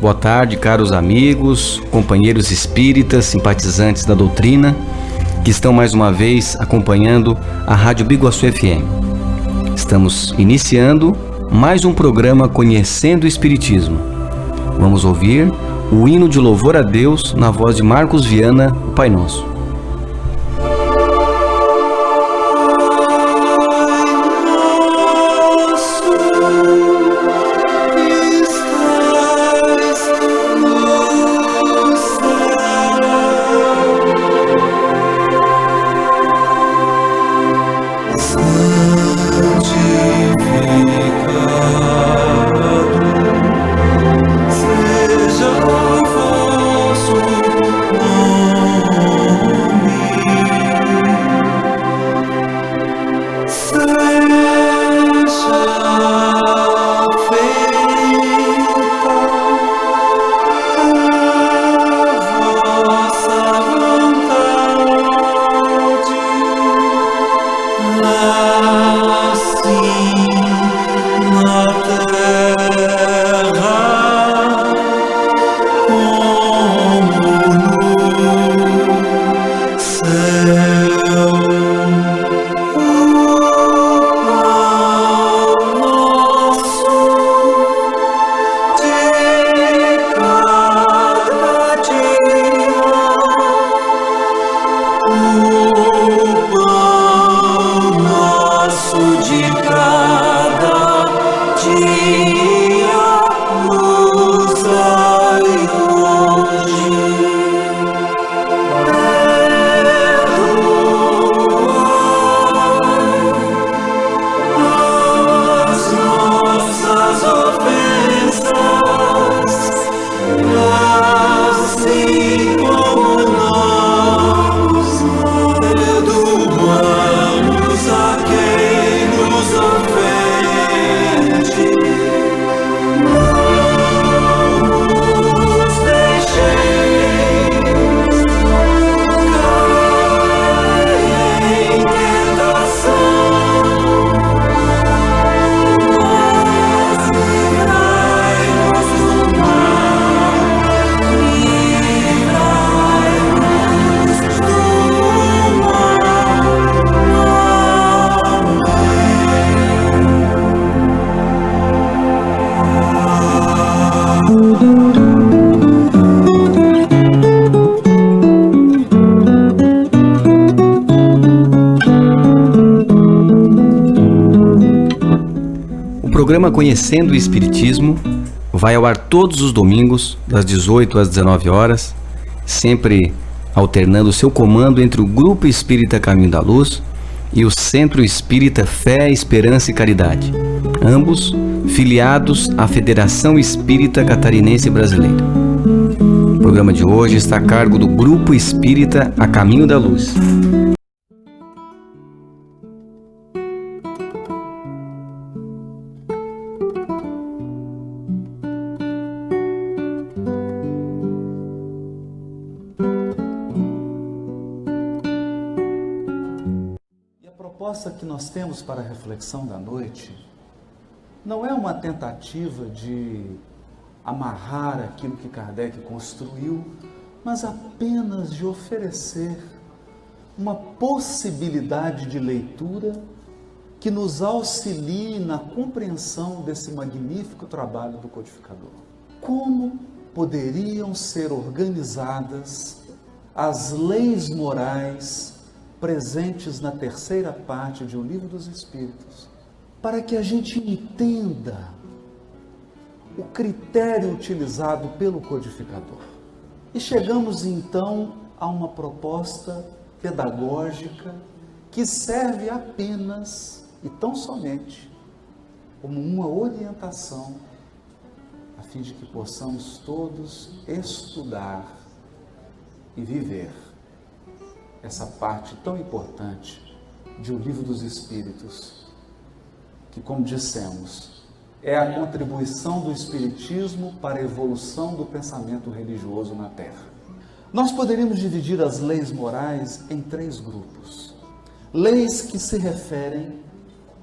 Boa tarde, caros amigos, companheiros espíritas, simpatizantes da doutrina, que estão mais uma vez acompanhando a Rádio Biguaçu FM. Estamos iniciando mais um programa Conhecendo o Espiritismo. Vamos ouvir o hino de louvor a Deus na voz de Marcos Viana, o Pai Nosso. O programa Conhecendo o Espiritismo vai ao ar todos os domingos, das 18 às 19 horas, sempre alternando seu comando entre o Grupo Espírita Caminho da Luz e o Centro Espírita Fé, Esperança e Caridade, ambos filiados à Federação Espírita Catarinense Brasileira. O programa de hoje está a cargo do Grupo Espírita A Caminho da Luz. A proposta que nós temos para a reflexão da noite não é uma tentativa de amarrar aquilo que Kardec construiu, mas apenas de oferecer uma possibilidade de leitura que nos auxilie na compreensão desse magnífico trabalho do codificador. Como poderiam ser organizadas as leis morais presentes na terceira parte de O Livro dos Espíritos, para que a gente entenda o critério utilizado pelo codificador? E chegamos então a uma proposta pedagógica que serve apenas e tão somente como uma orientação a fim de que possamos todos estudar e viver essa parte tão importante de O Livro dos Espíritos, que, como dissemos, é a contribuição do Espiritismo para a evolução do pensamento religioso na Terra. Nós poderíamos dividir as leis morais em 3 grupos. Leis que se referem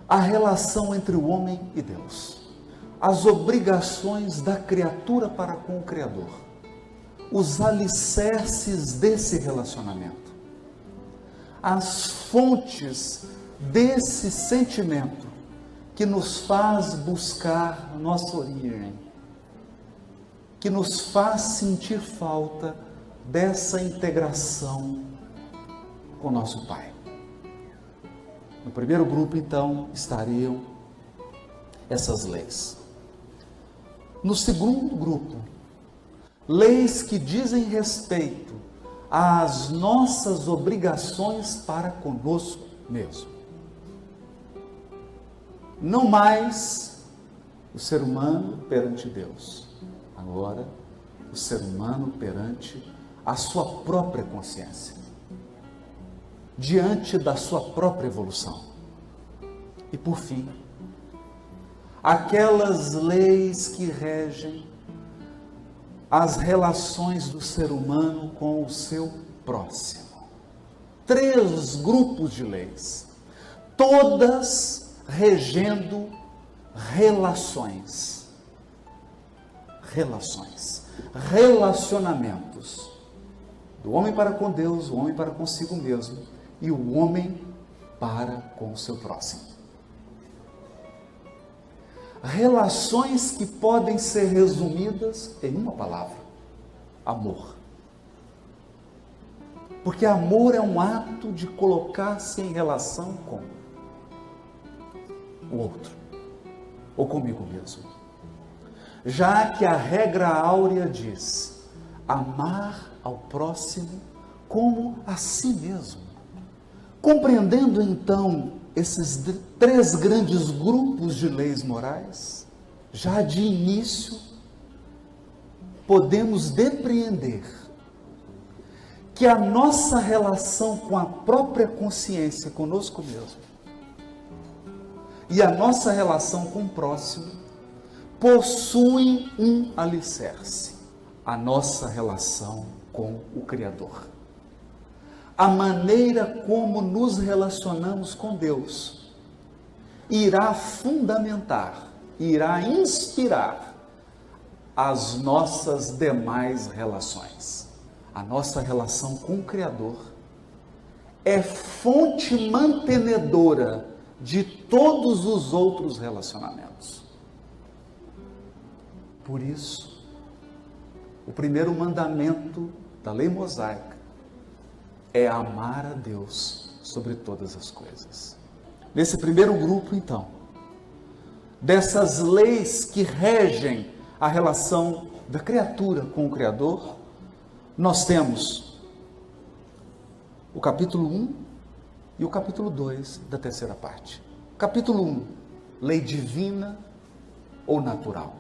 à relação entre o homem e Deus, as obrigações da criatura para com o Criador, os alicerces desse relacionamento, as fontes desse sentimento que nos faz buscar nossa origem, que nos faz sentir falta dessa integração com nosso Pai. No primeiro grupo, então, estariam essas leis. No segundo grupo, leis que dizem respeito às nossas obrigações para conosco mesmo. Não mais o ser humano perante Deus, agora o ser humano perante a sua própria consciência, diante da sua própria evolução. E por fim, aquelas leis que regem as relações do ser humano com o seu próximo. 3 grupos de leis, todas regendo relacionamentos do homem para com Deus, o homem para consigo mesmo e o homem para com o seu próximo. Relações que podem ser resumidas em uma palavra: amor. Porque amor é um ato de colocar-se em relação com o outro, ou comigo mesmo. Já que a regra áurea diz: amar ao próximo como a si mesmo. Compreendendo então esses 3 grandes grupos de leis morais, já de início podemos depreender que a nossa relação com a própria consciência, conosco mesmo, e a nossa relação com o próximo possuem um alicerce: a nossa relação com o Criador. A maneira como nos relacionamos com Deus irá fundamentar, irá inspirar as nossas demais relações. A nossa relação com o Criador é fonte mantenedora de todos os outros relacionamentos. Por isso, o primeiro mandamento da lei mosaica é amar a Deus sobre todas as coisas. Nesse primeiro grupo, então, dessas leis que regem a relação da criatura com o Criador, nós temos o capítulo 1 e o capítulo 2 da terceira parte. Capítulo 1, lei divina ou natural.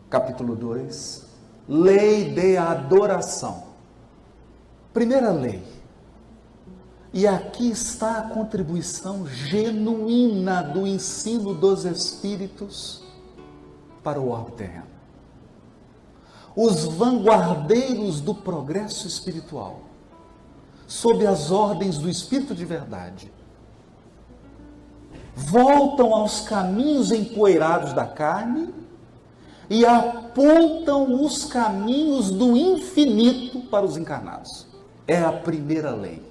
Capítulo 2, lei de adoração. Primeira lei. E aqui está a contribuição genuína do ensino dos Espíritos para o orbe terreno. Os vanguardeiros do progresso espiritual, sob as ordens do Espírito de verdade, voltam aos caminhos empoeirados da carne e apontam os caminhos do infinito para os encarnados. É a primeira lei,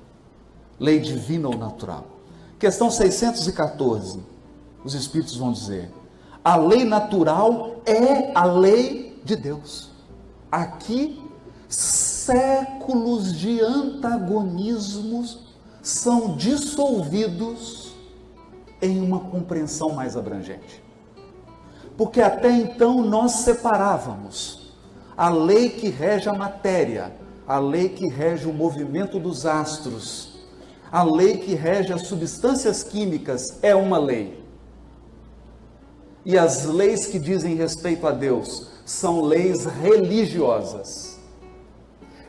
lei divina ou natural, Questão 614, os Espíritos vão dizer: a lei natural é a lei de Deus. Aqui, séculos de antagonismos são dissolvidos em uma compreensão mais abrangente. Porque até então nós separávamos a lei que rege a matéria, a lei que rege o movimento dos astros, a lei que rege as substâncias químicas é uma lei. E as leis que dizem respeito a Deus são leis religiosas.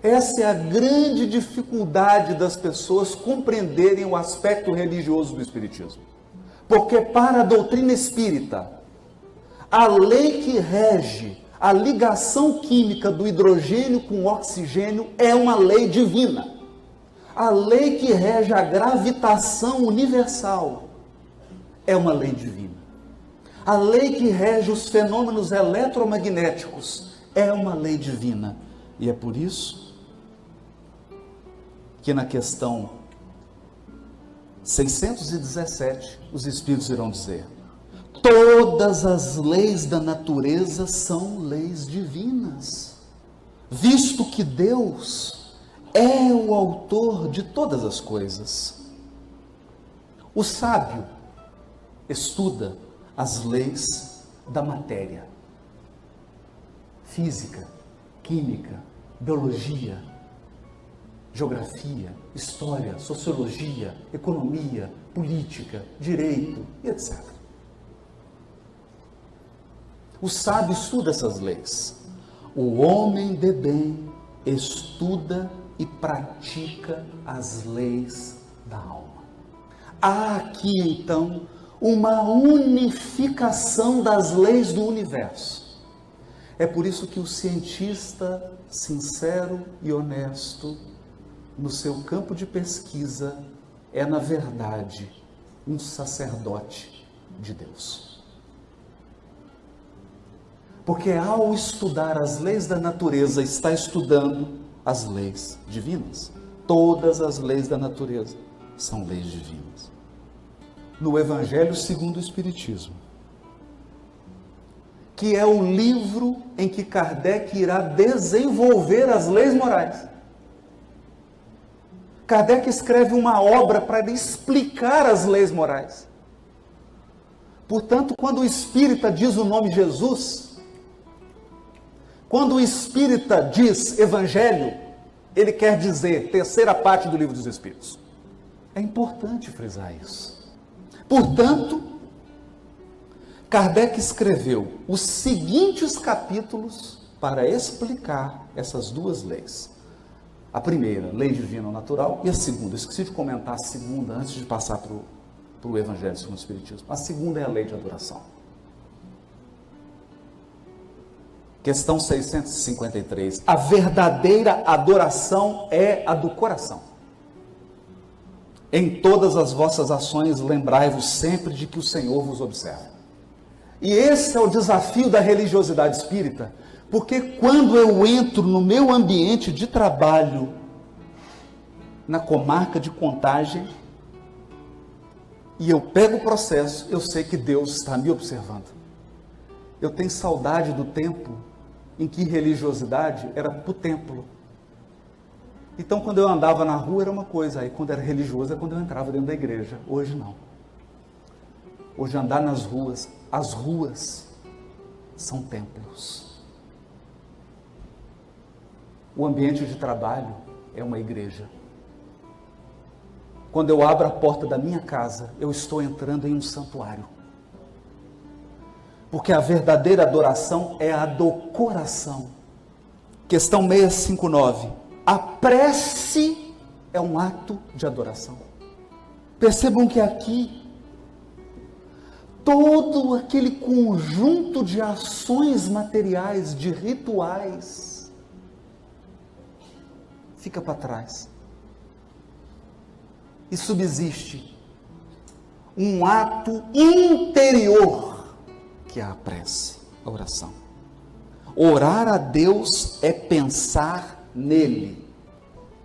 Essa é a grande dificuldade das pessoas compreenderem o aspecto religioso do Espiritismo. Porque para a doutrina espírita, a lei que rege a ligação química do hidrogênio com o oxigênio é uma lei divina. A lei que rege a gravitação universal é uma lei divina. A lei que rege os fenômenos eletromagnéticos é uma lei divina. E é por isso que na questão 617, os Espíritos irão dizer: todas as leis da natureza são leis divinas, visto que Deus é o autor de todas as coisas. O sábio estuda as leis da matéria, física, química, biologia, geografia, história, sociologia, economia, política, direito e etc. O sábio estuda essas leis. O homem de bem estuda e pratica as leis da alma. Há aqui então uma unificação das leis do universo. É por isso que o cientista sincero e honesto, no seu campo de pesquisa, é na verdade um sacerdote de Deus. Porque ao estudar as leis da natureza, está estudando as leis divinas. Todas as leis da natureza são leis divinas. No Evangelho segundo o Espiritismo, que é o livro em que Kardec irá desenvolver as leis morais. Kardec escreve uma obra para explicar as leis morais. Portanto, quando o espírita diz o nome Jesus, quando o espírita diz Evangelho, ele quer dizer terceira parte do Livro dos Espíritos. É importante frisar isso. Portanto, Kardec escreveu os seguintes capítulos para explicar essas duas leis. A primeira, lei divina ou natural, e a segunda, esqueci de comentar a segunda antes de passar para o Evangelho segundo o Espiritismo. A segunda é a lei de adoração. Questão 653. A verdadeira adoração é a do coração. Em todas as vossas ações, lembrai-vos sempre de que o Senhor vos observa. E esse é o desafio da religiosidade espírita, porque quando eu entro no meu ambiente de trabalho, na comarca de Contagem, e eu pego o processo, eu sei que Deus está me observando. Eu tenho saudade do tempo em que religiosidade era para o templo. Então, quando eu andava na rua era uma coisa, aí quando era religioso é quando eu entrava dentro da igreja. Hoje não. Hoje andar nas ruas, as ruas são templos. O ambiente de trabalho é uma igreja. Quando eu abro a porta da minha casa, eu estou entrando em um santuário. Porque a verdadeira adoração é a do coração. Questão 659. A prece é um ato de adoração. Percebam que aqui, todo aquele conjunto de ações materiais, de rituais, fica para trás. E subsiste um ato interior, que é a prece, a oração. Orar a Deus é pensar nele.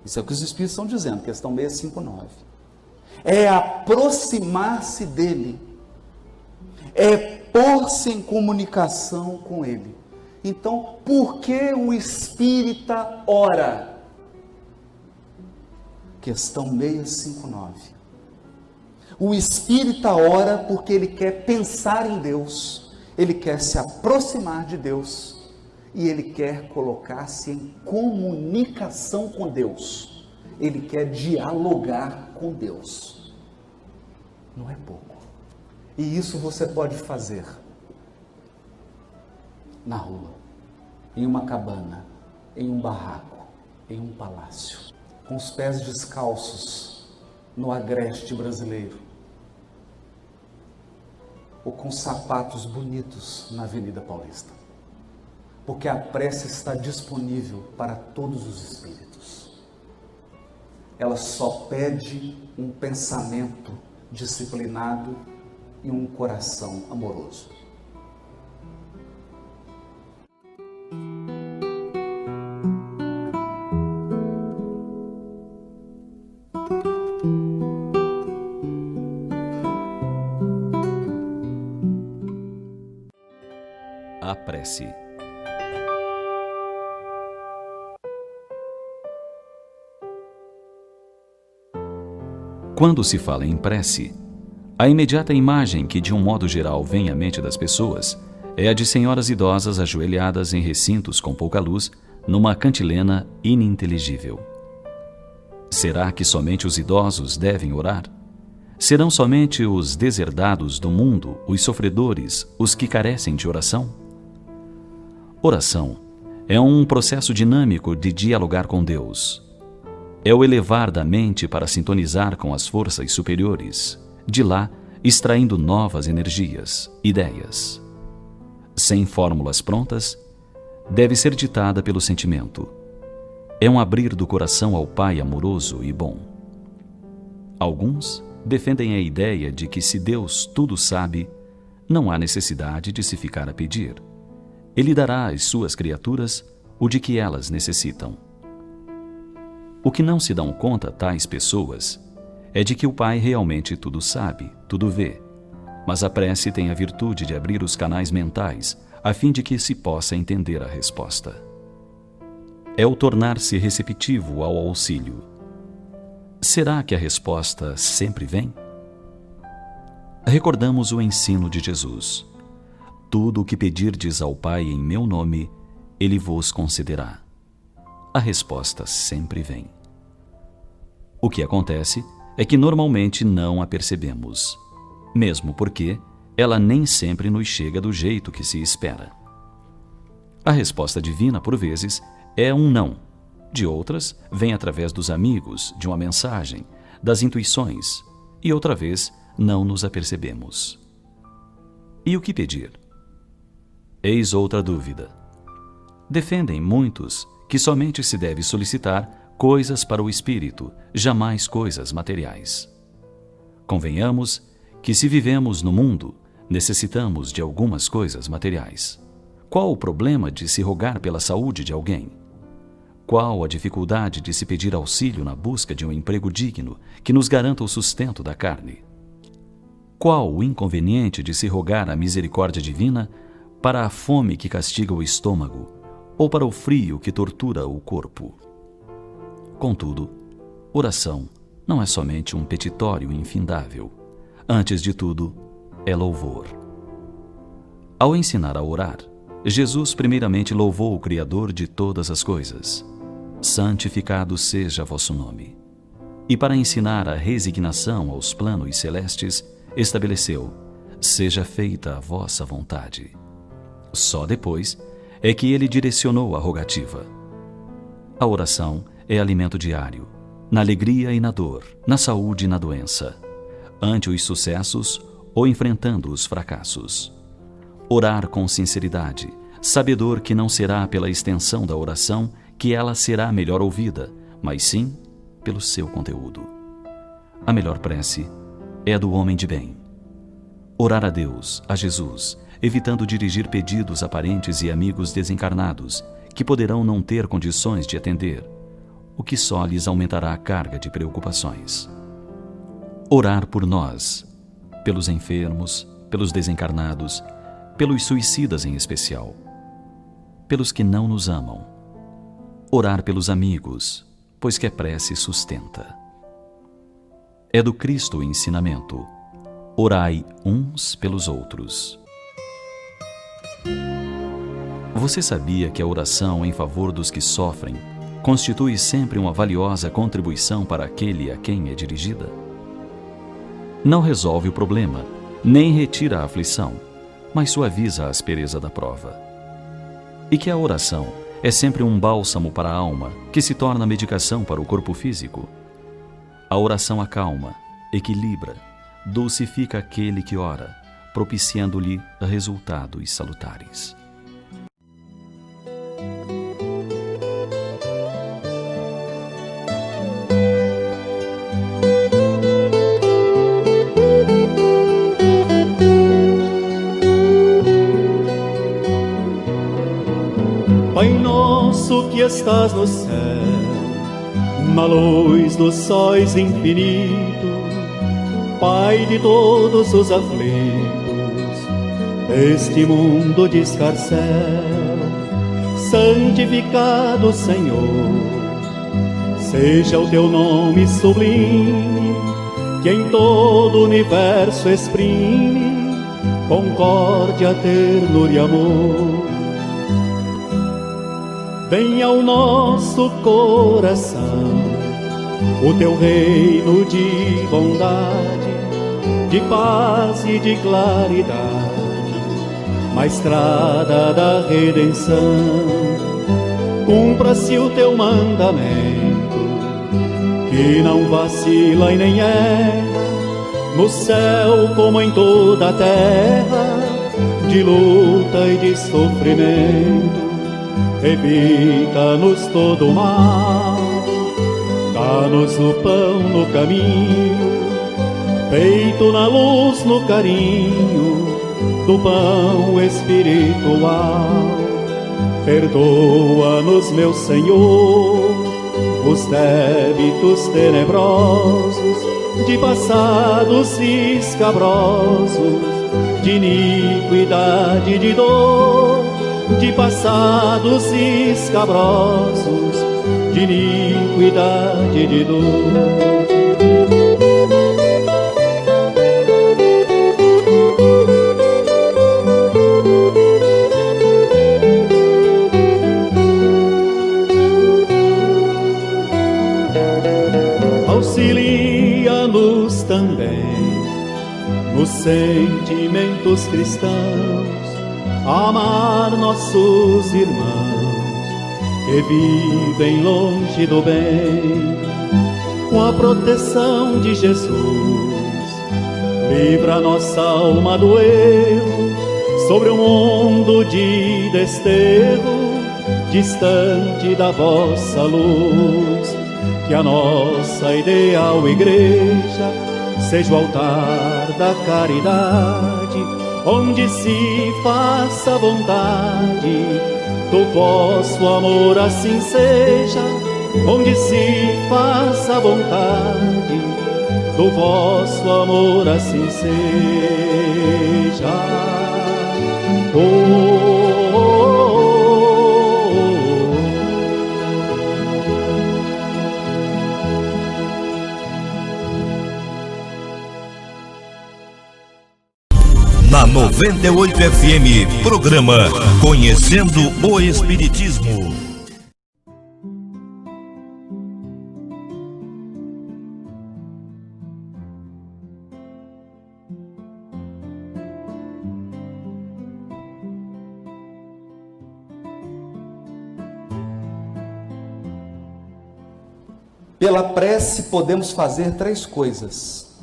Isso é o que os Espíritos estão dizendo, questão 659. é aproximar-se dele, é pôr-se em comunicação com ele. Então, por que o espírita ora? Questão 659. O espírita ora porque ele quer pensar em Deus, ele quer se aproximar de Deus e ele quer colocar-se em comunicação com Deus. Ele quer dialogar com Deus. Não é pouco. E isso você pode fazer na rua, em uma cabana, em um barraco, em um palácio, com os pés descalços no agreste brasileiro, ou com sapatos bonitos na Avenida Paulista, porque a prece está disponível para todos os espíritos. Ela só pede um pensamento disciplinado e um coração amoroso. A prece. Quando se fala em prece, a imediata imagem que de um modo geral vem à mente das pessoas é a de senhoras idosas ajoelhadas em recintos com pouca luz, numa cantilena ininteligível. Será que somente os idosos devem orar? Serão somente os deserdados do mundo, os sofredores, os que carecem de oração? Oração é um processo dinâmico de dialogar com Deus. É o elevar da mente para sintonizar com as forças superiores, de lá extraindo novas energias, ideias. Sem fórmulas prontas, deve ser ditada pelo sentimento. É um abrir do coração ao Pai amoroso e bom. Alguns defendem a ideia de que se Deus tudo sabe, não há necessidade de se ficar a pedir. Ele dará às suas criaturas o de que elas necessitam. O que não se dão conta tais pessoas é de que o Pai realmente tudo sabe, tudo vê, mas a prece tem a virtude de abrir os canais mentais a fim de que se possa entender a resposta. É o tornar-se receptivo ao auxílio. Será que a resposta sempre vem? Recordamos o ensino de Jesus. Tudo o que pedirdes ao Pai em meu nome, Ele vos concederá. A resposta sempre vem. O que acontece é que normalmente não a percebemos, mesmo porque ela nem sempre nos chega do jeito que se espera. A resposta divina, por vezes, é um não. De outras, vem através dos amigos, de uma mensagem, das intuições, e outra vez não nos apercebemos. E o que pedir? Eis outra dúvida. Defendem muitos que somente se deve solicitar coisas para o espírito, jamais coisas materiais. Convenhamos que se vivemos no mundo, necessitamos de algumas coisas materiais. Qual o problema de se rogar pela saúde de alguém? Qual a dificuldade de se pedir auxílio na busca de um emprego digno que nos garanta o sustento da carne? Qual o inconveniente de se rogar a misericórdia divina para a fome que castiga o estômago ou para o frio que tortura o corpo? Contudo, oração não é somente um petitório infindável. Antes de tudo, é louvor. Ao ensinar a orar, Jesus primeiramente louvou o Criador de todas as coisas. Santificado seja vosso nome. E para ensinar a resignação aos planos celestes, estabeleceu: seja feita a vossa vontade. Só depois é que ele direcionou a rogativa. A oração é alimento diário, na alegria e na dor, na saúde e na doença, ante os sucessos ou enfrentando os fracassos. Orar com sinceridade, sabedor que não será pela extensão da oração que ela será melhor ouvida, mas sim pelo seu conteúdo. A melhor prece é a do homem de bem. Orar a Deus, a Jesus, evitando dirigir pedidos a parentes e amigos desencarnados, que poderão não ter condições de atender, o que só lhes aumentará a carga de preocupações. Orar por nós, pelos enfermos, pelos desencarnados, pelos suicidas em especial, pelos que não nos amam. Orar pelos amigos, pois que a prece sustenta. É do Cristo o ensinamento: orai uns pelos outros. Você sabia que a oração em favor dos que sofrem constitui sempre uma valiosa contribuição para aquele a quem é dirigida? Não resolve o problema, nem retira a aflição, mas suaviza a aspereza da prova. E que a oração é sempre um bálsamo para a alma, que se torna medicação para o corpo físico. A oração acalma, equilibra, dulcifica aquele que ora, propiciando-lhe resultados salutares. Pai nosso que estás no céu, na luz dos sóis infinito, Pai de todos os aflitos, este mundo de escarcéu, santificado Senhor, seja o teu nome sublime, que em todo o universo exprime concórdia, ternura e amor. Venha ao nosso coração o teu reino de bondade, de paz e de claridade, na estrada da redenção. Cumpra-se o teu mandamento, que não vacila e nem erra, no céu como em toda a terra, de luta e de sofrimento. Evita-nos todo o mal, dá-nos o pão no caminho, feito na luz, no carinho do pão espiritual. Perdoa-nos, meu Senhor, os débitos tenebrosos, de passados escabrosos, de iniquidade e de dor, de passados escabrosos, de iniquidade e de dor. Auxilia-nos também nos sentimentos cristãos, amar nossos irmãos que vivem longe do bem. Com a proteção de Jesus, livra nossa alma do erro, sobre um mundo de desterro, distante da vossa luz. Que a nossa ideal igreja seja o altar da caridade, onde se faça vontade do vosso amor, assim seja. Onde se faça vontade do vosso amor, assim seja. Na 98 FM, programa Conhecendo o Espiritismo. Pela prece podemos fazer 3 coisas: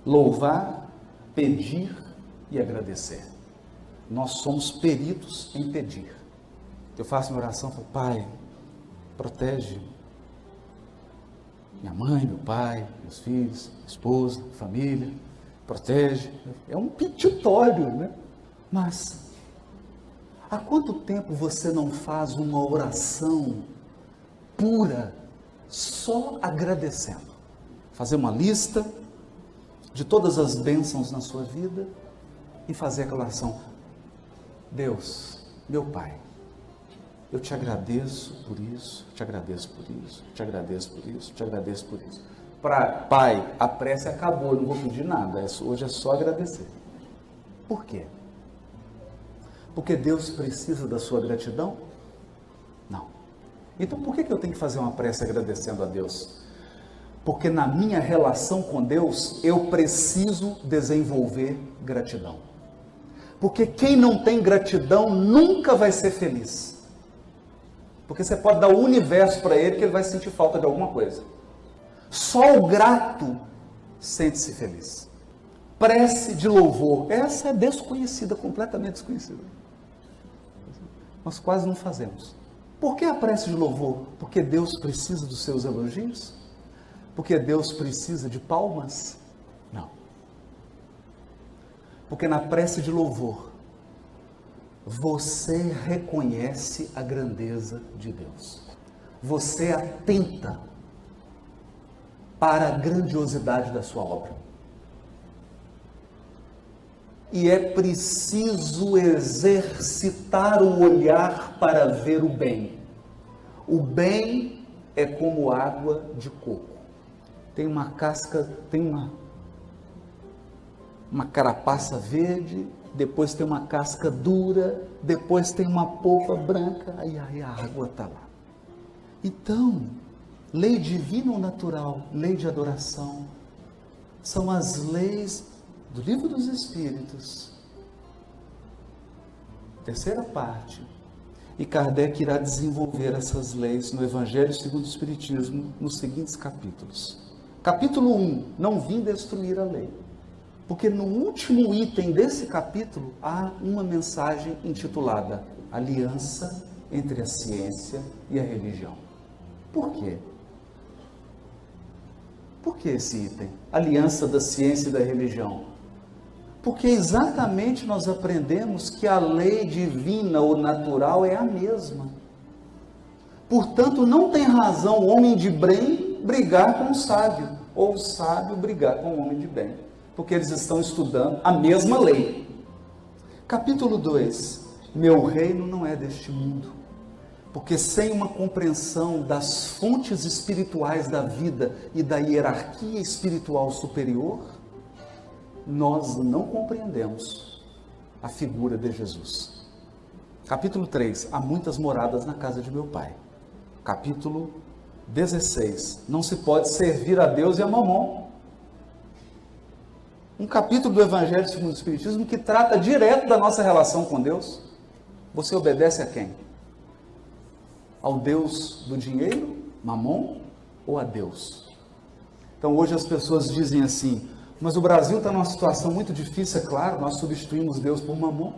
louvar, pedir e agradecer. Nós somos peritos em pedir. Eu faço minha oração, falo: Pai, protege minha mãe, meu pai, meus filhos, minha esposa, família, protege. É um petitório, né? Mas há quanto tempo você não faz uma oração pura, só agradecendo? fazer uma lista de todas as bênçãos na sua vida e fazer aquela oração. Deus, meu Pai, eu te agradeço por isso, te agradeço por isso, te agradeço por isso, te agradeço por isso. Pai, a prece acabou, eu não vou pedir nada, hoje é só agradecer. Por quê? Porque Deus precisa da sua gratidão? Não. Então por que eu tenho que fazer uma prece agradecendo a Deus? Porque na minha relação com Deus, eu preciso desenvolver gratidão. Porque quem não tem gratidão nunca vai ser feliz. Porque você pode dar o universo para ele que ele vai sentir falta de alguma coisa. Só o grato sente-se feliz. Prece de louvor, essa é desconhecida, completamente desconhecida. Nós quase não fazemos. Por que a prece de louvor? Porque Deus precisa dos seus elogios? Porque Deus precisa de palmas? Não. Porque na prece de louvor, você reconhece a grandeza de Deus. Você atenta para a grandiosidade da sua obra. E é preciso exercitar o olhar para ver o bem. O bem é como água de coco. Tem uma casca, tem uma carapaça verde, depois tem uma casca dura, depois tem uma polpa branca, aí a água está lá. Então, lei divina ou natural, lei de adoração, são as leis do Livro dos Espíritos. Terceira parte. E Kardec irá desenvolver essas leis no Evangelho segundo o Espiritismo, nos seguintes capítulos. Capítulo 1, não vim destruir a lei. Porque no último item desse capítulo há uma mensagem intitulada Aliança entre a Ciência e a Religião. Por quê? Por que esse item? Aliança da Ciência e da Religião. Porque exatamente nós aprendemos que a lei divina ou natural é a mesma. Portanto, não tem razão o homem de bem brigar com o sábio, ou o sábio brigar com o homem de bem, porque eles estão estudando a mesma lei. Capítulo 2. Meu reino não é deste mundo. Porque sem uma compreensão das fontes espirituais da vida e da hierarquia espiritual superior, nós não compreendemos a figura de Jesus. Capítulo 3. Há muitas moradas na casa de meu Pai. Capítulo 16. Não se pode servir a Deus e a Mamon. Um capítulo do Evangelho segundo o Espiritismo que trata direto da nossa relação com Deus. Você obedece a quem? Ao Deus do dinheiro, Mamon, ou a Deus? Então hoje as pessoas dizem assim, mas o Brasil está numa situação muito difícil, é claro, nós substituímos Deus por Mamon.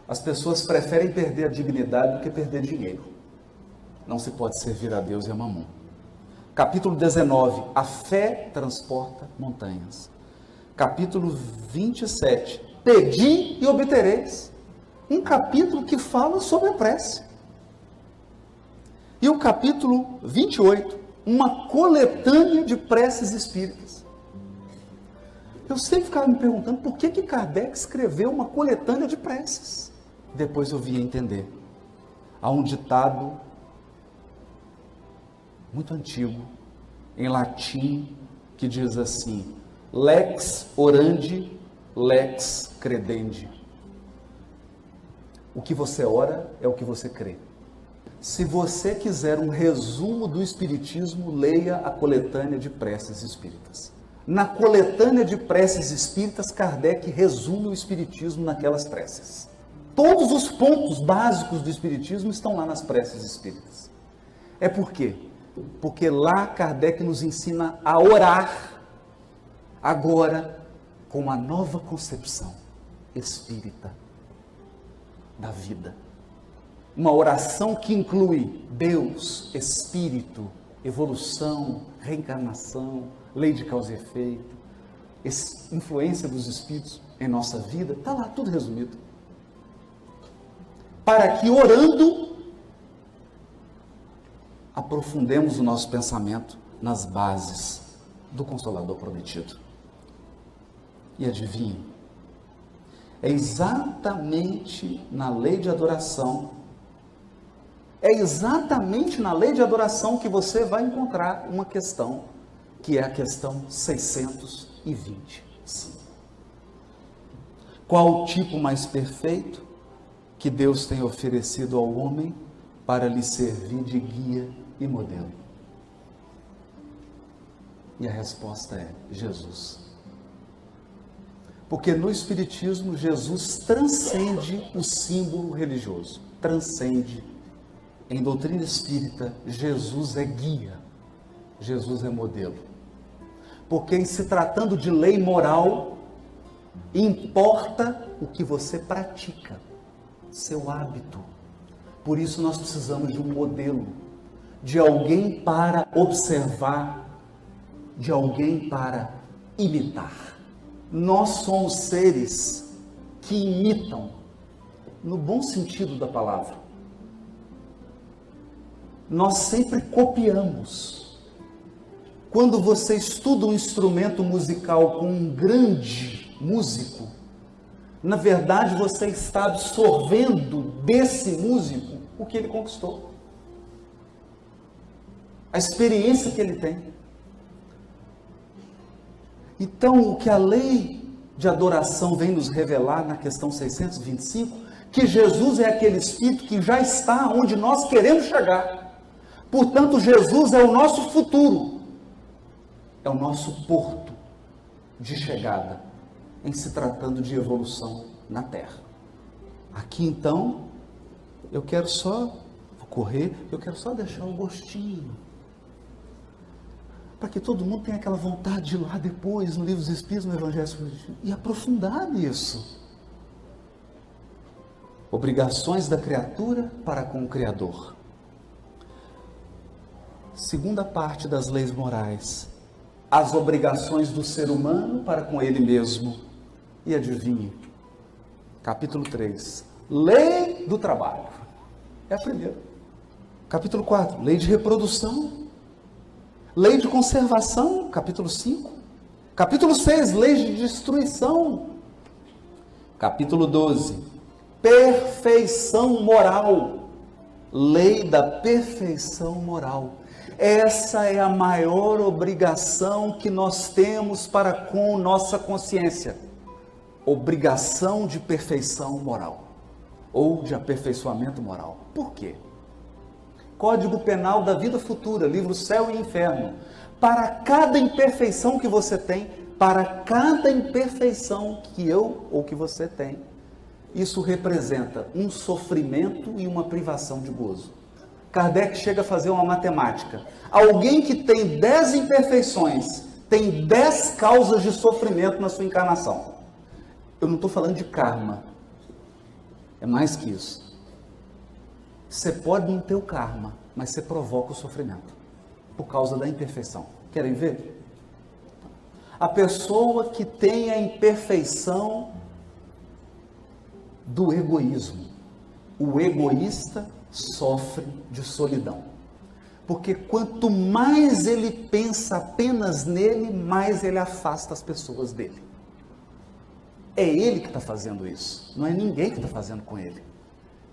As pessoas preferem perder a dignidade do que perder dinheiro. Não se pode servir a Deus e a Mamon. Capítulo 19, a fé transporta montanhas. Capítulo 27, pedi e obtereis. Um capítulo que fala sobre a prece. E o capítulo 28, uma coletânea de preces espíritas. Eu sempre ficava me perguntando por que Kardec escreveu uma coletânea de preces. Depois eu vim a entender. Há um ditado muito antigo, em latim, que diz assim, lex orandi, lex credendi. O que você ora é o que você crê. Se você quiser um resumo do Espiritismo, leia a coletânea de preces espíritas. Na coletânea de preces espíritas, Kardec resume o Espiritismo naquelas preces. Todos os pontos básicos do Espiritismo estão lá nas preces espíritas. É por quê? Porque lá Kardec nos ensina a orar, agora com uma nova concepção espírita da vida. Uma oração que inclui Deus, Espírito, evolução, reencarnação, lei de causa e efeito, influência dos Espíritos em nossa vida, está lá tudo resumido. Para que orando, aprofundemos o nosso pensamento nas bases do Consolador prometido. E adivinhe, é exatamente na lei de adoração, que você vai encontrar uma questão, que é a questão 625. Qual o tipo mais perfeito que Deus tem oferecido ao homem para lhe servir de guia e modelo? E a resposta é Jesus. Porque no Espiritismo, Jesus transcende o símbolo religioso. Transcende. Em doutrina espírita, Jesus é guia. Jesus é modelo. Porque em se tratando de lei moral, importa o que você pratica, seu hábito. Por isso nós precisamos de um modelo, de alguém para observar, de alguém para imitar. Nós somos seres que imitam, no bom sentido da palavra. Nós sempre copiamos. Quando você estuda um instrumento musical com um grande músico, na verdade você está absorvendo desse músico o que ele conquistou, a experiência que ele tem. Então, o que a lei de adoração vem nos revelar na questão 625, que Jesus é aquele Espírito que já está onde nós queremos chegar. Portanto, Jesus é o nosso futuro, é o nosso porto de chegada, em se tratando de evolução na Terra. Aqui, então, eu quero só deixar o gostinho, para que todo mundo tenha aquela vontade de ir lá depois, no Livro dos Espíritos, no Evangelho Subjetivo, e aprofundar nisso. Obrigações da criatura para com o Criador. Segunda parte das leis morais. As obrigações do ser humano para com ele mesmo. E adivinhe, capítulo 3, lei do trabalho. É a primeira. Capítulo 4, lei de reprodução. Lei de conservação, capítulo 5. Capítulo 6, lei de destruição. Capítulo 12, perfeição moral. Lei da perfeição moral. Essa é a maior obrigação que nós temos para com nossa consciência. Obrigação de perfeição moral. Ou de aperfeiçoamento moral. Por quê? Código Penal da Vida Futura, livro Céu e Inferno. Para cada imperfeição que você tem, para cada imperfeição que eu ou que você tem, isso representa um sofrimento e uma privação de gozo. Kardec chega a fazer uma matemática. Alguém que tem 10 imperfeições, tem 10 causas de sofrimento na sua encarnação. Eu não estou falando de karma. É mais que isso. Você pode não ter o karma, mas você provoca o sofrimento por causa da imperfeição. Querem ver? A pessoa que tem a imperfeição do egoísmo. O egoísta sofre de solidão. Porque quanto mais ele pensa apenas nele, mais ele afasta as pessoas dele. É ele que está fazendo isso, não é ninguém que está fazendo com ele.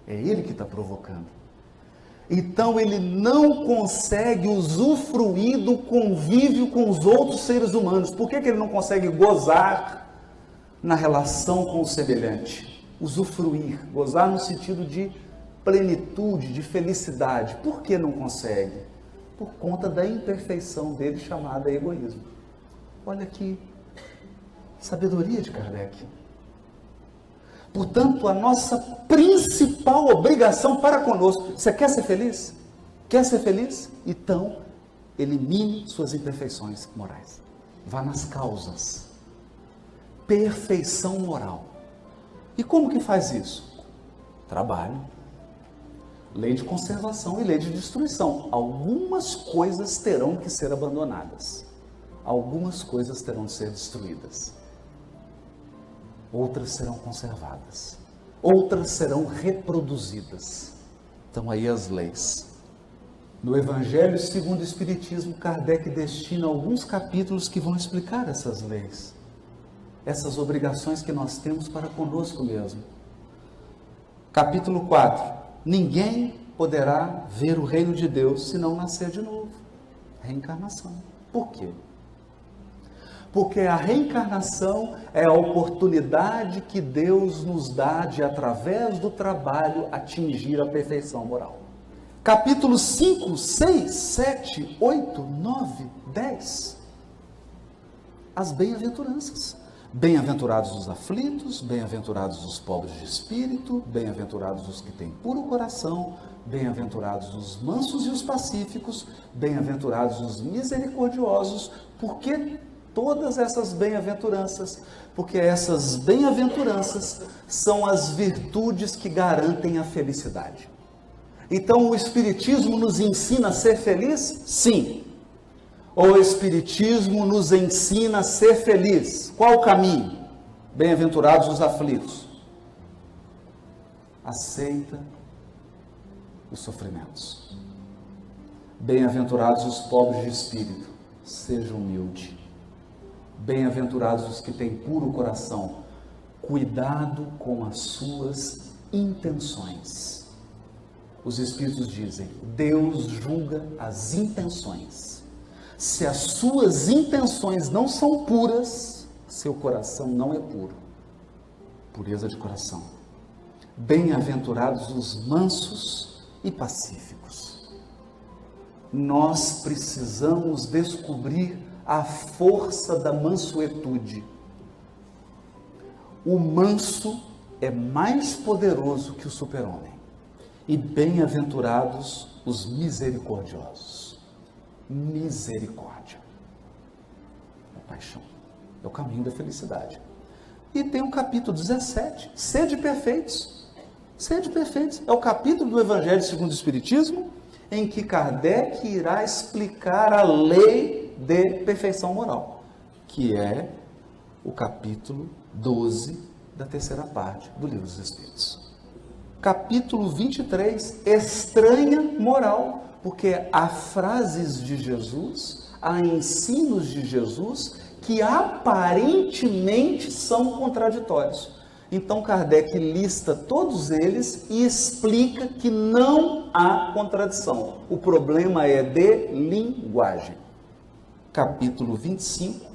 É ele que está provocando. Então ele não consegue usufruir do convívio com os outros seres humanos. Por que ele não consegue gozar na relação com o semelhante? Usufruir, gozar no sentido de plenitude, de felicidade. Por que não consegue? Por conta da imperfeição dele chamada egoísmo. Olha que sabedoria de Kardec. Portanto, a nossa principal obrigação para conosco, você quer ser feliz? Quer ser feliz? Então, elimine suas imperfeições morais. Vá nas causas. Perfeição moral. E como que faz isso? Trabalho. Lei de conservação e lei de destruição. Algumas coisas terão que ser abandonadas. Algumas coisas terão de ser destruídas. Outras serão conservadas, outras serão reproduzidas. Então aí as leis. No Evangelho segundo o Espiritismo, Kardec destina alguns capítulos que vão explicar essas leis, essas obrigações que nós temos para conosco mesmo. Capítulo 4. Ninguém poderá ver o reino de Deus se não nascer de novo. Reencarnação. Por quê? Porque a reencarnação é a oportunidade que Deus nos dá de, através do trabalho, atingir a perfeição moral. Capítulos 5, 6, 7, 8, 9, 10. As bem-aventuranças. Bem-aventurados os aflitos, bem-aventurados os pobres de espírito, bem-aventurados os que têm puro coração, bem-aventurados os mansos e os pacíficos, bem-aventurados os misericordiosos. Por que todas essas bem-aventuranças? Porque essas bem-aventuranças são as virtudes que garantem a felicidade. Então o Espiritismo nos ensina a ser feliz? Sim. O Espiritismo nos ensina a ser feliz. Qual o caminho? Bem-aventurados os aflitos. Aceita os sofrimentos. Bem-aventurados os pobres de espírito. Seja humilde. Bem-aventurados os que têm puro coração. Cuidado com as suas intenções. Os Espíritos dizem, Deus julga as intenções. Se as suas intenções não são puras, seu coração não é puro. Pureza de coração. Bem-aventurados os mansos e pacíficos. Nós precisamos descobrir a força da mansuetude. O manso é mais poderoso que o super-homem. E bem-aventurados os misericordiosos. Misericórdia. É a paixão. É o caminho da felicidade. E tem o capítulo 17. Sede perfeitos. Sede perfeitos. É o capítulo do Evangelho segundo o Espiritismo, em que Kardec irá explicar a lei de perfeição moral, que é o capítulo 12 da terceira parte do Livro dos Espíritos. Capítulo 23, estranha moral, porque há frases de Jesus, há ensinos de Jesus que aparentemente são contraditórios. Então Kardec lista todos eles e explica que não há contradição. O problema é de linguagem. Capítulo 25,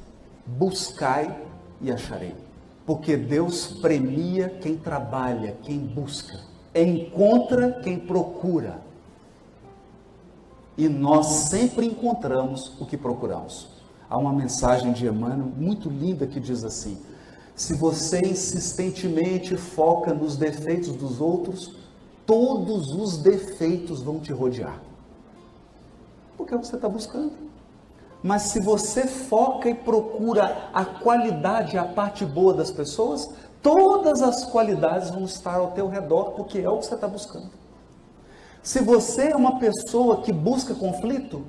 buscai e acharei. Porque Deus premia quem trabalha, quem busca. Encontra quem procura. E nós sempre encontramos o que procuramos. Há uma mensagem de Emmanuel muito linda que diz assim: se você insistentemente foca nos defeitos dos outros, todos os defeitos vão te rodear. Porque é o que você está buscando. Mas se você foca e procura a qualidade, a parte boa das pessoas, todas as qualidades vão estar ao teu redor, porque é o que você está buscando. Se você é uma pessoa que busca conflito,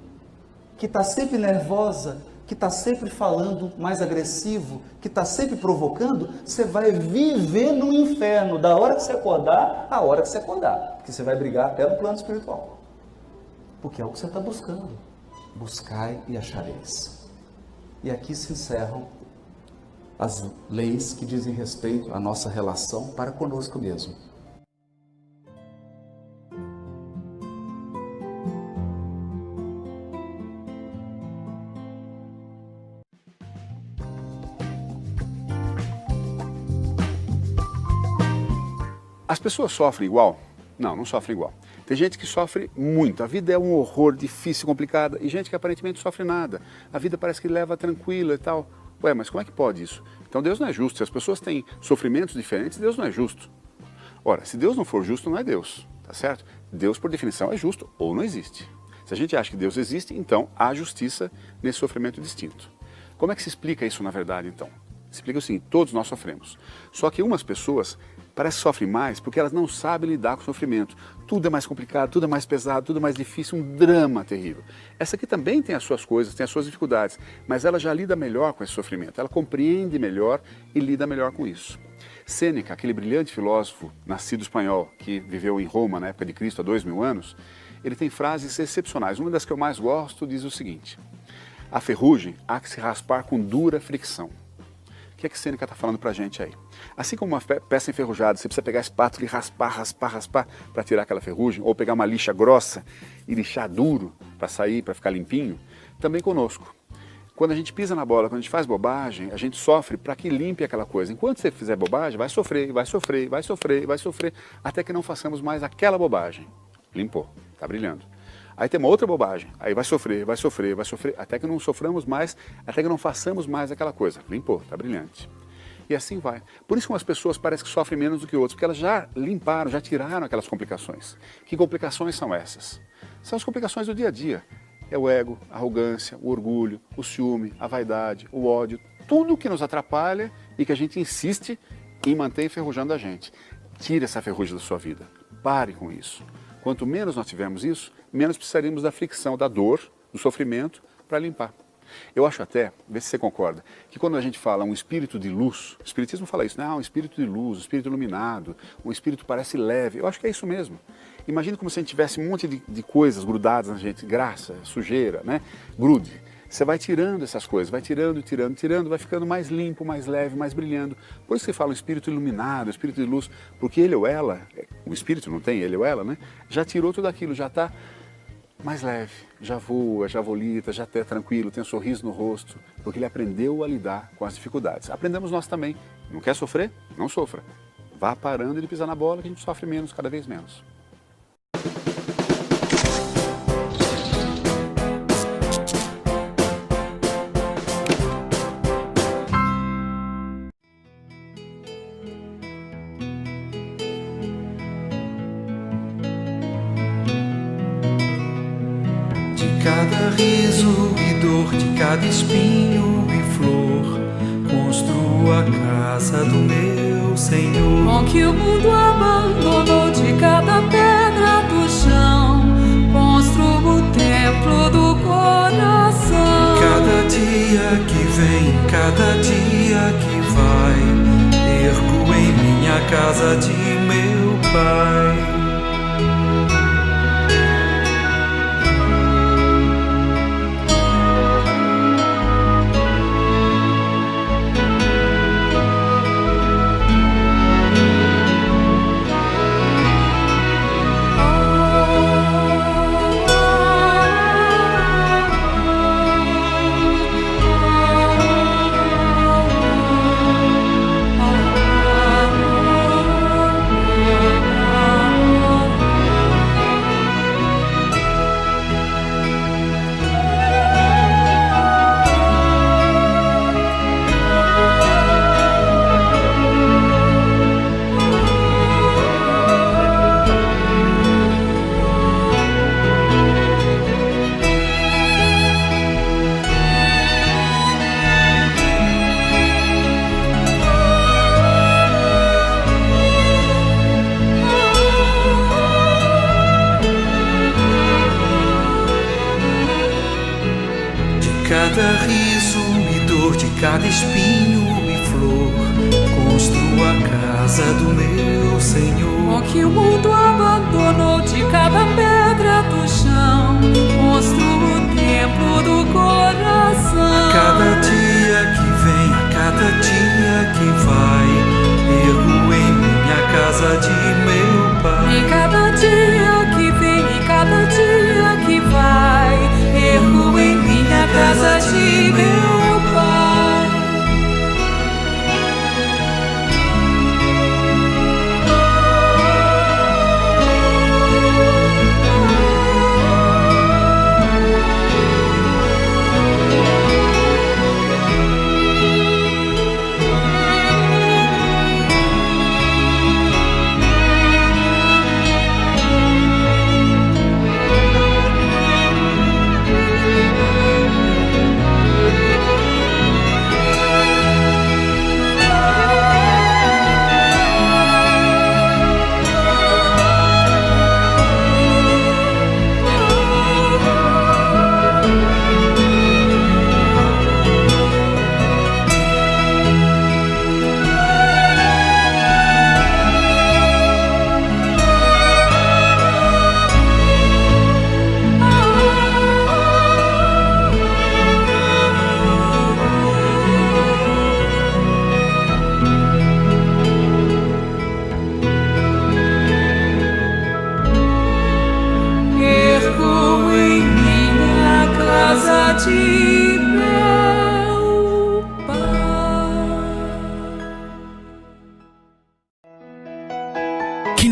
que está sempre nervosa, que está sempre falando mais agressivo, que está sempre provocando, você vai viver no inferno, da hora que você acordar, à hora que você acordar, porque você vai brigar até no plano espiritual, porque é o que você está buscando. Buscai e achareis. E aqui se encerram as leis que dizem respeito à nossa relação para conosco mesmo. As pessoas sofrem igual? Não, não sofrem igual. Tem gente que sofre muito, a vida é um horror, difícil, complicada, e gente que aparentemente não sofre nada. A vida parece que leva tranquila e tal. Ué, mas como é que pode isso? Então Deus não é justo. Se as pessoas têm sofrimentos diferentes, Deus não é justo. Ora, se Deus não for justo, não é Deus, tá certo? Deus, por definição, é justo ou não existe. Se a gente acha que Deus existe, então há justiça nesse sofrimento distinto. Como é que se explica isso na verdade, então? Se explica assim, todos nós sofremos. Só que umas pessoas parece que sofrem mais porque elas não sabem lidar com o sofrimento. Tudo é mais complicado, tudo é mais pesado, tudo é mais difícil, um drama terrível. Essa aqui também tem as suas coisas, tem as suas dificuldades, mas ela já lida melhor com esse sofrimento, ela compreende melhor e lida melhor com isso. Sêneca, aquele brilhante filósofo, nascido espanhol, que viveu em Roma na época de Cristo há 2000 anos, ele tem frases excepcionais. Uma das que eu mais gosto diz o seguinte: a ferrugem há que se raspar com dura fricção. O que é que Sêneca está falando para a gente aí? Assim como uma peça enferrujada, você precisa pegar a espátula e raspar para tirar aquela ferrugem, ou pegar uma lixa grossa e lixar duro para sair, para ficar limpinho, também conosco. Quando a gente pisa na bola, quando a gente faz bobagem, a gente sofre para que limpe aquela coisa. Enquanto você fizer bobagem, vai sofrer, até que não façamos mais aquela bobagem. Limpou, está brilhando. Aí tem uma outra bobagem, aí vai sofrer, até que não soframos mais, até que não façamos mais aquela coisa. Limpou, está brilhante. E assim vai. Por isso que umas pessoas parecem que sofrem menos do que outras, porque elas já limparam, já tiraram aquelas complicações. Que complicações são essas? São as complicações do dia a dia. É o ego, a arrogância, o orgulho, o ciúme, a vaidade, o ódio, tudo que nos atrapalha e que a gente insiste em manter enferrujando a gente. Tire essa ferrugem da sua vida. Pare com isso. Quanto menos nós tivermos isso, menos precisaríamos da fricção, da dor, do sofrimento para limpar. Eu acho até, vê se você concorda, que quando a gente fala um espírito de luz, o Espiritismo fala isso, um espírito de luz, um espírito iluminado, um espírito parece leve, eu acho que é isso mesmo. Imagina como se a gente tivesse um monte de coisas grudadas na gente, graxa, sujeira, né? Grude. Você vai tirando essas coisas, vai tirando, vai ficando mais limpo, mais leve, mais brilhando. Por isso que fala um espírito iluminado, um espírito de luz, porque ele ou ela, o espírito não tem ele ou ela, né? Já tirou tudo aquilo, já está mais leve, já voa, já volita, já está tranquilo, tem um sorriso no rosto, porque ele aprendeu a lidar com as dificuldades. Aprendemos nós também. Não quer sofrer? Não sofra. Vá parando de pisar na bola que a gente sofre menos, cada vez menos. Cada riso e dor, de cada espinho e flor, construo a casa do meu Senhor. Com que o mundo abandonou, de cada pedra do chão, construo o templo do coração. Cada dia que vem, cada dia que vai, ergo em minha casa de meu Pai. Cada riso e dor, de cada espinho e flor, construo a casa do meu Senhor. Com que o mundo abandonou, de cada pedra do chão, construo o templo do coração. A cada dia que vem, a cada dia que vai, ergo em minha casa de meu Pai. Em cada dia que vem, em cada dia que vai, ergo em minha casa de meu Pai.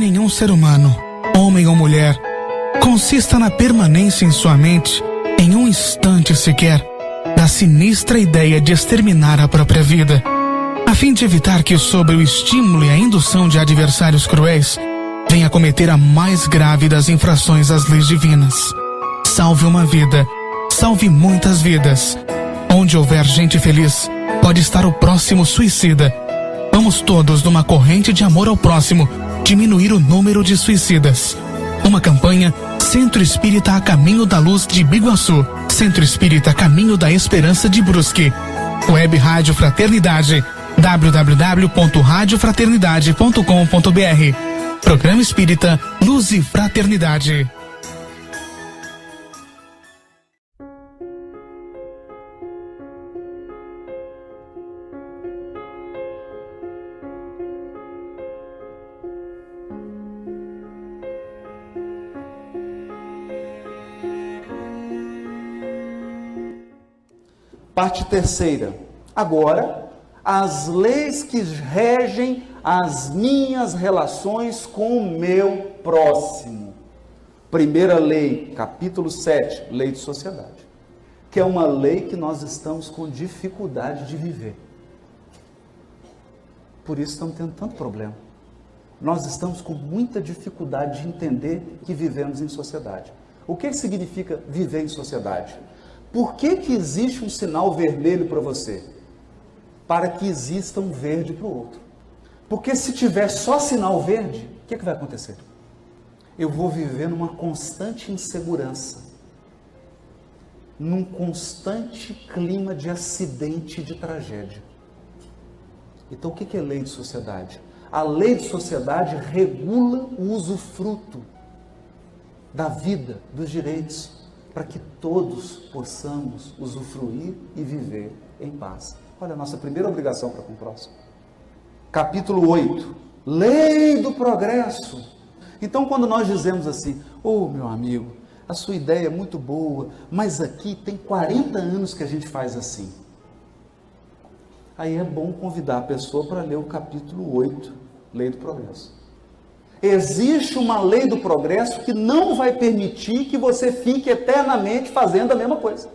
nenhum ser humano, homem ou mulher, consista na permanência em sua mente, em um instante sequer, da sinistra ideia de exterminar a própria vida, a fim de evitar que, sob o estímulo e a indução de adversários cruéis, venha cometer a mais grave das infrações às leis divinas. Salve uma vida, salve muitas vidas. Onde houver gente feliz, pode estar o próximo suicida. Vamos todos, numa corrente de amor ao próximo, diminuir o número de suicidas. Uma campanha Centro Espírita a Caminho da Luz de Biguaçu, Centro Espírita a Caminho da Esperança de Brusque. Web Rádio Fraternidade, www.radiofraternidade.com.br. Programa Espírita Luz e Fraternidade. Parte terceira. Agora, as leis que regem as minhas relações com o meu próximo. Primeira lei, capítulo 7, lei de sociedade, que é uma lei que nós estamos com dificuldade de viver. Por isso estamos tendo tanto problema. Nós estamos com muita dificuldade de entender que vivemos em sociedade. O que significa viver em sociedade? Por que existe um sinal vermelho para você? Para que exista um verde para o outro. Porque se tiver só sinal verde, o que vai acontecer? Eu vou viver numa constante insegurança, num constante clima de acidente e de tragédia. Então o que é lei de sociedade? A lei de sociedade regula o usufruto da vida, dos direitos, para que todos possamos usufruir e viver em paz. Olha a nossa primeira obrigação para com o próximo. Capítulo 8, lei do progresso. Então, quando nós dizemos assim, meu amigo, a sua ideia é muito boa, mas aqui tem 40 anos que a gente faz assim. Aí é bom convidar a pessoa para ler o capítulo 8, lei do progresso. Existe uma lei do progresso que não vai permitir que você fique eternamente fazendo a mesma coisa.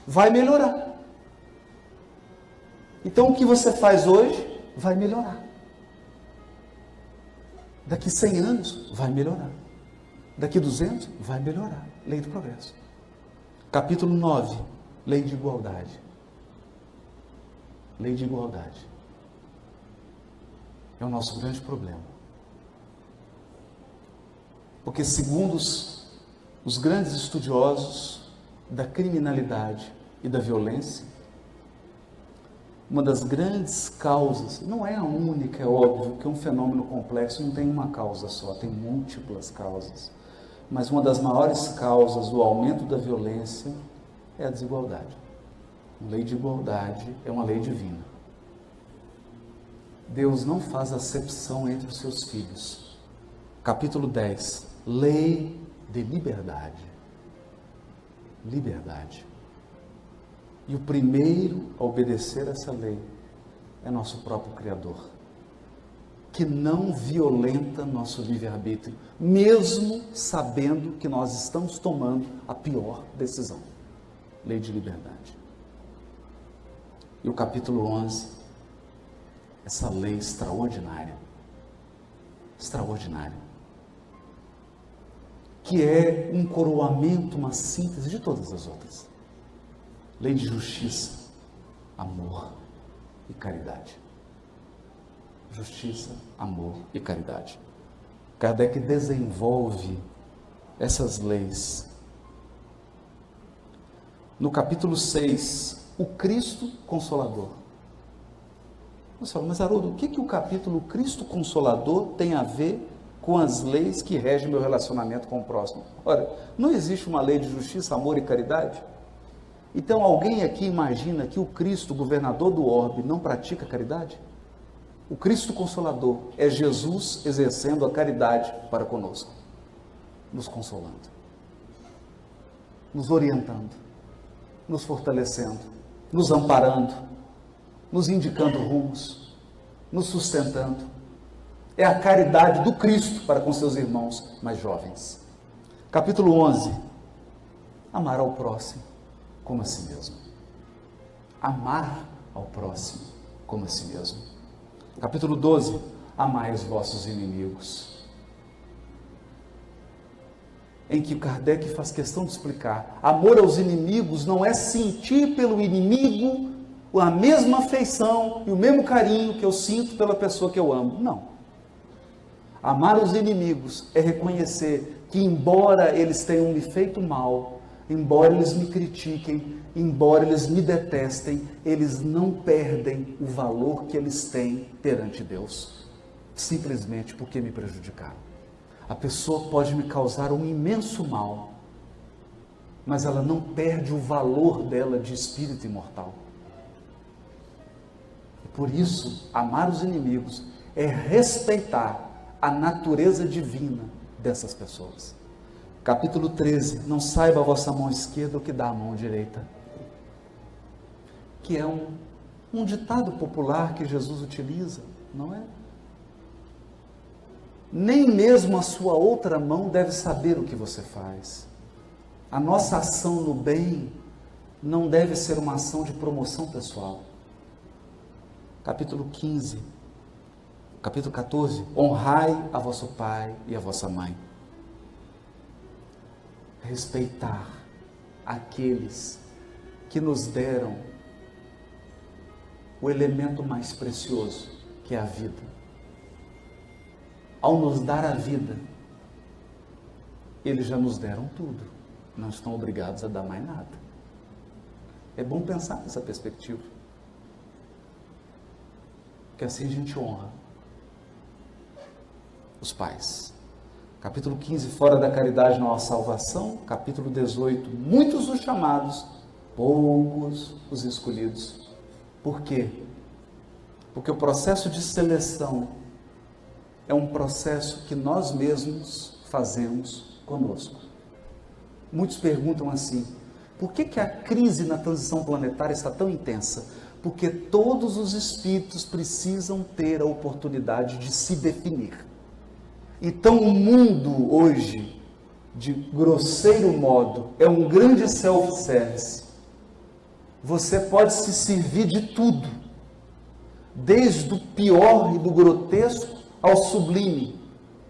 Vai melhorar. Então, o que você faz hoje vai melhorar. Daqui 100 anos, vai melhorar. Daqui 200, vai melhorar. Lei do progresso. Capítulo 9, lei de igualdade. Lei de igualdade. É o nosso grande problema. Porque, segundo os grandes estudiosos da criminalidade e da violência, uma das grandes causas, não é a única, é óbvio que um fenômeno complexo não tem uma causa só, tem múltiplas causas, mas uma das maiores causas do aumento da violência é a desigualdade. A lei de igualdade é uma lei divina. Deus não faz acepção entre os seus filhos. Capítulo 10, lei de liberdade. Liberdade. E o primeiro a obedecer essa lei é nosso próprio Criador, que não violenta nosso livre-arbítrio, mesmo sabendo que nós estamos tomando a pior decisão. Lei de liberdade. E o capítulo 11, essa lei extraordinária, que é um coroamento, uma síntese de todas as outras. Lei de justiça, amor e caridade. Justiça, amor e caridade. Kardec desenvolve essas leis. No capítulo 6, o Cristo Consolador. Você fala, mas Haroldo, o que o capítulo Cristo Consolador tem a ver com as leis que regem meu relacionamento com o próximo? Ora, não existe uma lei de justiça, amor e caridade? Então, alguém aqui imagina que o Cristo, governador do orbe, não pratica caridade? O Cristo Consolador é Jesus exercendo a caridade para conosco, nos consolando, nos orientando, nos fortalecendo, nos amparando, nos indicando rumos, nos sustentando. É a caridade do Cristo para com seus irmãos mais jovens. Capítulo 11. Amar ao próximo como a si mesmo. Amar ao próximo como a si mesmo. Capítulo 12. Amai os vossos inimigos. Em que Kardec faz questão de explicar. Amor aos inimigos não é sentir pelo inimigo a mesma afeição e o mesmo carinho que eu sinto pela pessoa que eu amo. Não. Amar os inimigos é reconhecer que, embora eles tenham me feito mal, embora eles me critiquem, embora eles me detestem, eles não perdem o valor que eles têm perante Deus, simplesmente porque me prejudicaram. A pessoa pode me causar um imenso mal, mas ela não perde o valor dela de espírito imortal. Por isso, amar os inimigos é respeitar a natureza divina dessas pessoas. Capítulo 13. Não saiba a vossa mão esquerda o que dá a mão direita. Que é um ditado popular que Jesus utiliza, não é? Nem mesmo a sua outra mão deve saber o que você faz. A nossa ação no bem não deve ser uma ação de promoção pessoal. Capítulo 15. Capítulo 14. Honrai a vosso pai e a vossa mãe. Respeitar aqueles que nos deram o elemento mais precioso, que é a vida. Ao nos dar a vida, eles já nos deram tudo. Não estão obrigados a dar mais nada. É bom pensar nessa perspectiva. Porque assim a gente honra os pais. Capítulo 15, fora da caridade não há salvação. Capítulo 18, muitos os chamados, poucos os escolhidos. Por quê? Porque o processo de seleção é um processo que nós mesmos fazemos conosco. Muitos perguntam assim, por que a crise na transição planetária está tão intensa? Porque todos os espíritos precisam ter a oportunidade de se definir. Então o mundo hoje, de grosseiro modo, é um grande self-service. Você pode se servir de tudo, desde o pior e do grotesco ao sublime,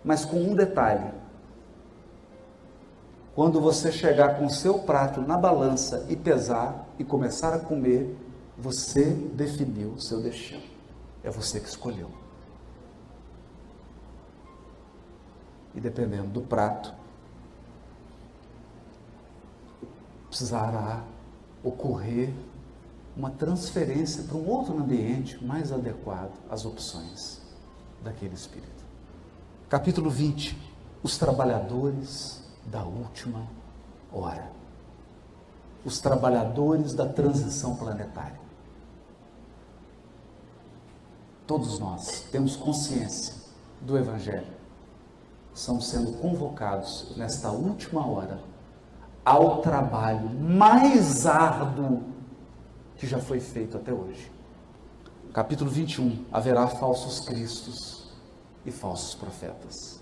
mas com um detalhe. Quando você chegar com o seu prato na balança e pesar e começar a comer, você definiu o seu destino. É você que escolheu. E dependendo do prato, precisará ocorrer uma transferência para um outro ambiente mais adequado às opções daquele espírito. Capítulo 20. Os trabalhadores da última hora. Os trabalhadores da transição planetária. Todos nós temos consciência do Evangelho. Estão sendo convocados nesta última hora ao trabalho mais árduo que já foi feito até hoje. Capítulo 21. Haverá falsos cristos e falsos profetas.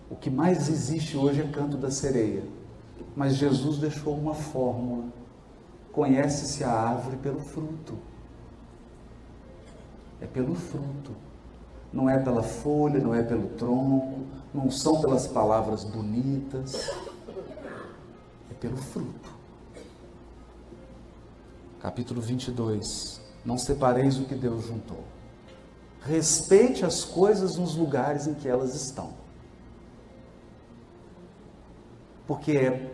O que mais existe hoje é canto da sereia, mas Jesus deixou uma fórmula. Conhece-se a árvore pelo fruto. É pelo fruto. Não é pela folha, não é pelo tronco, não são pelas palavras bonitas, é pelo fruto. Capítulo 22. Não separeis o que Deus juntou. Respeite as coisas nos lugares em que elas estão. Porque é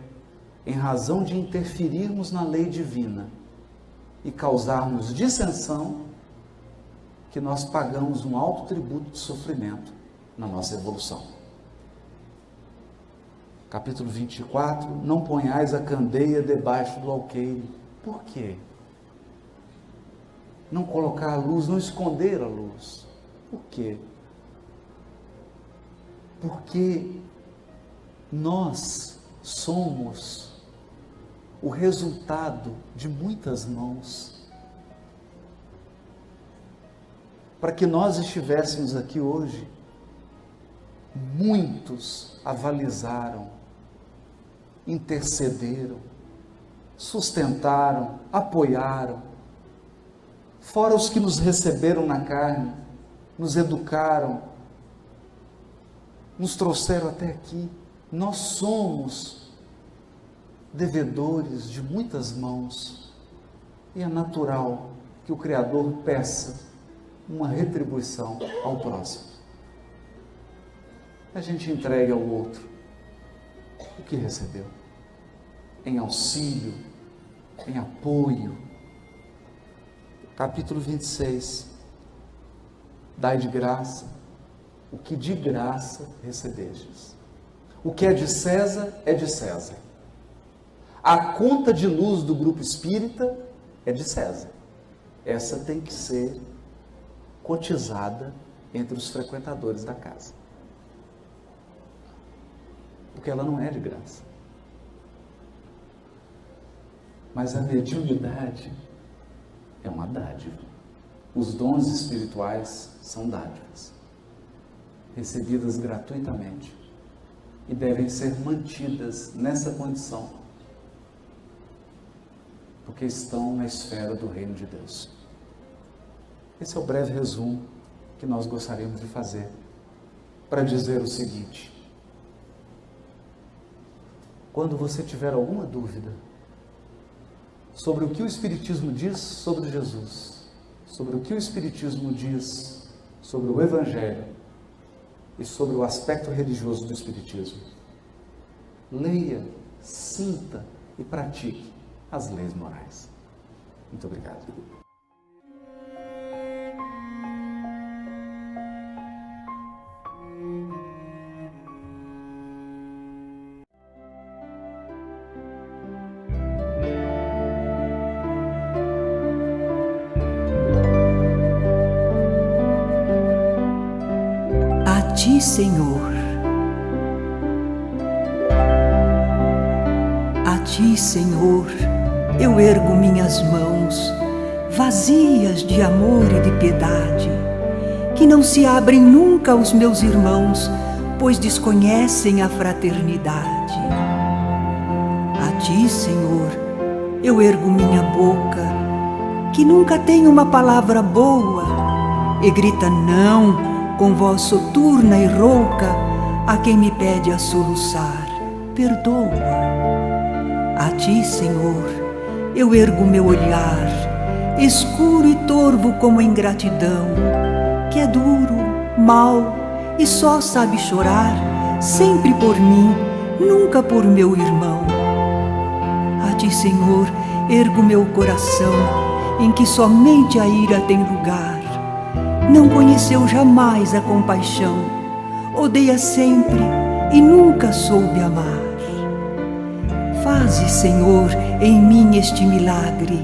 em razão de interferirmos na lei divina e causarmos dissensão que nós pagamos um alto tributo de sofrimento na nossa evolução. Capítulo 24. Não ponhais a candeia debaixo do alqueire. Por quê? Não colocar a luz, não esconder a luz. Por quê? Porque nós somos o resultado de muitas mãos. para que nós estivéssemos aqui hoje, muitos avalizaram, intercederam, sustentaram, apoiaram, fora os que nos receberam na carne, nos educaram, nos trouxeram até aqui. Nós somos devedores de muitas mãos e é natural que o Criador peça uma retribuição ao próximo. A gente entregue ao outro o que recebeu, em auxílio, em apoio. Capítulo 26. Dai de graça o que de graça recebestes. O que é de César é de César. A conta de luz do grupo espírita é de César. Essa tem que ser cotizada entre os frequentadores da casa. Porque ela não é de graça. Mas a mediunidade é uma dádiva. Os dons espirituais são dádivas, recebidas gratuitamente e devem ser mantidas nessa condição, porque estão na esfera do reino de Deus. Esse é o breve resumo que nós gostaríamos de fazer para dizer o seguinte: quando você tiver alguma dúvida sobre o que o Espiritismo diz sobre Jesus, sobre o que o Espiritismo diz sobre o Evangelho e sobre o aspecto religioso do Espiritismo, leia, sinta e pratique as leis morais. Muito obrigado. A Ti, Senhor. A Ti, Senhor, eu ergo minhas mãos, vazias de amor e de piedade, que não se abrem nunca aos meus irmãos, pois desconhecem a fraternidade. A Ti, Senhor, eu ergo minha boca, que nunca tem uma palavra boa, e grita não com voz soturna e rouca a quem me pede a soluçar. Perdoa. A Ti, Senhor, eu ergo meu olhar, escuro e torvo como a ingratidão, que é duro, mau e só sabe chorar, sempre por mim, nunca por meu irmão. A Ti, Senhor, ergo meu coração, em que somente a ira tem lugar. Não conheceu jamais a compaixão, odeia sempre e nunca soube amar. Faze, Senhor, em mim este milagre,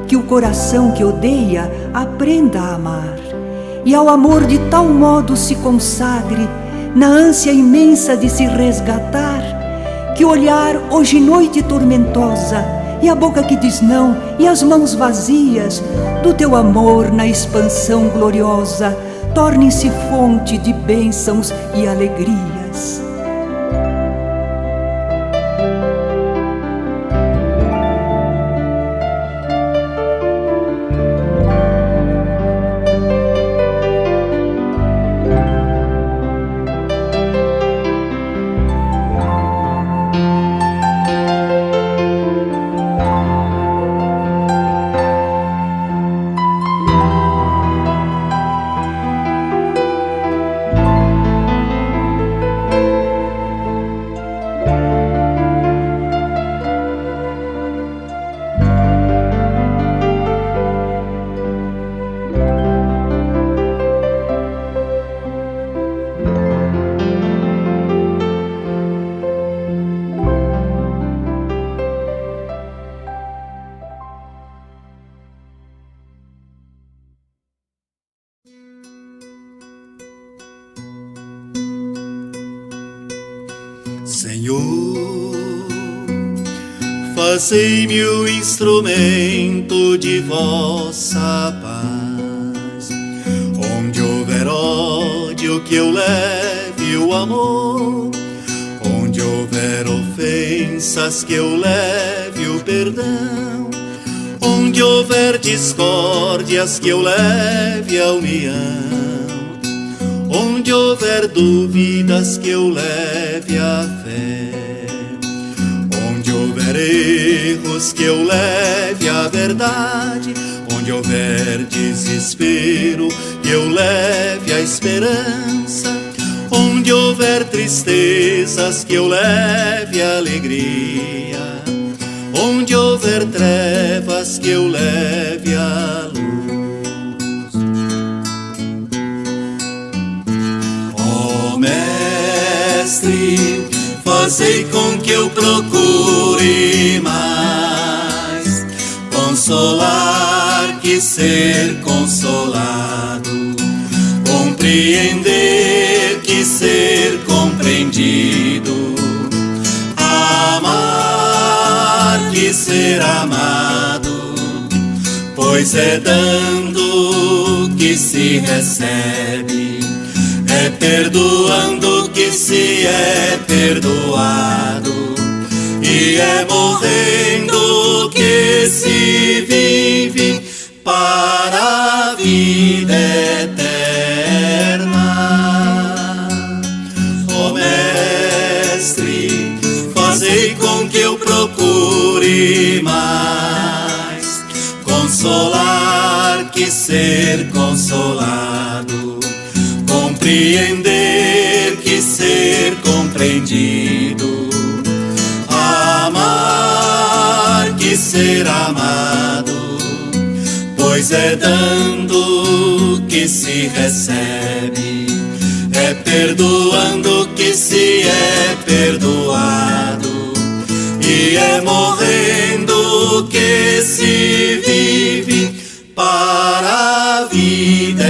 que o coração que odeia aprenda a amar, e ao amor de tal modo se consagre, na ânsia imensa de se resgatar, que o olhar hoje noite tormentosa, e a boca que diz não, e as mãos vazias, do Teu amor na expansão gloriosa, tornem-se fonte de bênçãos e alegrias. Senhor, fazei-me o instrumento de vossa paz, necessário que eu leve o amor. Onde houver ofensas, que eu leve o perdão. Onde houver discórdias, que eu leve a união. Onde houver dúvidas, que eu leve a fé. Onde houver erros, que eu leve a verdade. Onde houver desespero, que eu leve a esperança. Onde houver tristezas, que eu leve a alegria. Onde houver trevas, que eu leve a luz. Ó Mestre, fazei com que eu procure mais consolar que ser consolado, compreender que ser compreendido, amar que ser amado, pois é dando que se recebe, é perdoando que se é perdoado, e é morrendo que se vive para a vida eterna. Ó Mestre, fazei com que eu procure mais consolar que ser consolado, compreender que ser compreendido, amar que ser amado, pois é dando que se recebe, é perdoando que se é perdoado, e é morrendo que se vive para a vida